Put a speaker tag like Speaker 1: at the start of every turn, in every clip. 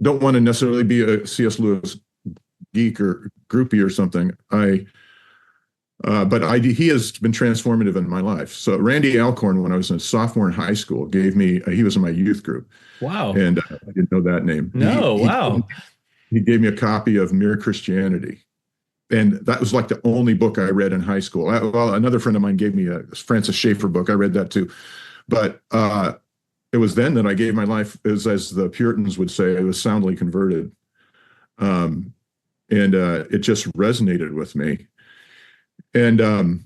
Speaker 1: don't want to necessarily be a C.S. Lewis geek or groupie or something. But he has been transformative in my life. So Randy Alcorn, when I was a sophomore in high school, gave me, he was in my youth group.
Speaker 2: Wow.
Speaker 1: And I didn't know that name.
Speaker 2: No, wow.
Speaker 1: He gave me a copy of Mere Christianity. And that was like the only book I read in high school. Well, another friend of mine gave me a Francis Schaeffer book. I read that too. But it was then that I gave my life, as the Puritans would say, I was soundly converted. And it just resonated with me. And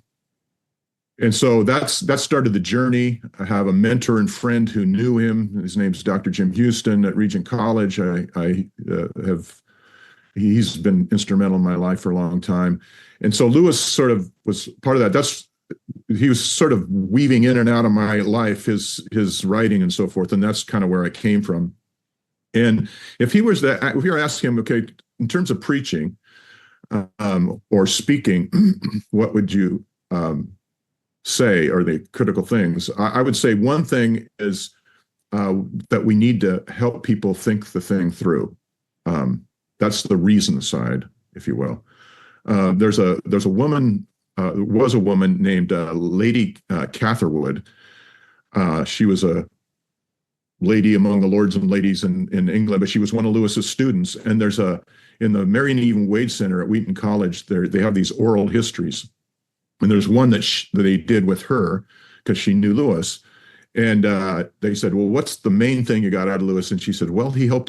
Speaker 1: so that started the journey. I have a mentor and friend who knew him. His name's Dr. Jim Houston at Regent College. He's been instrumental in my life for a long time. And so Lewis sort of was part of that. He was sort of weaving in and out of my life, his writing and so forth. And that's kind of where I came from. And if you were asking him, okay, in terms of preaching, or speaking, what would you say are the critical things? I would say one thing is that we need to help people think the thing through. That's the reason side, if you will. There's a woman, was a woman named Lady Catherwood. She was a lady among the lords and ladies in England, but she was one of Lewis's students. And in the Marion Eden Wade Center at Wheaton College, they have these oral histories. And there's one that they did with her because she knew Lewis. And they said, well, what's the main thing you got out of Lewis? And she said, well, he taught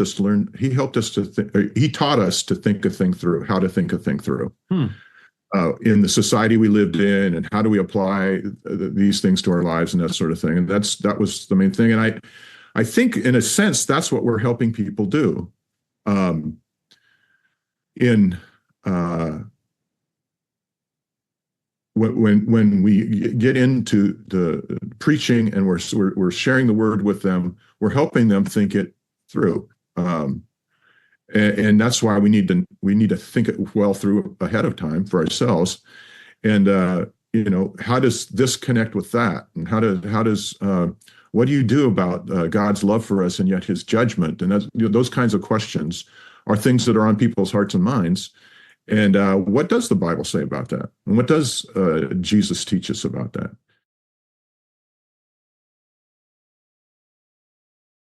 Speaker 1: us to think a thing through, how to think a thing through. In the society we lived in, and how do we apply these things to our lives and that sort of thing. And that was the main thing. And I think, in a sense, that's what we're helping people do. When we get into the preaching and we're sharing the word with them, we're helping them think it through. And that's why we need to think it well through ahead of time for ourselves. And how does this connect with that? And what do you do about God's love for us and yet His judgment? And those kinds of questions are things that are on people's hearts and minds. And what does the Bible say about that? And what does Jesus teach us about that?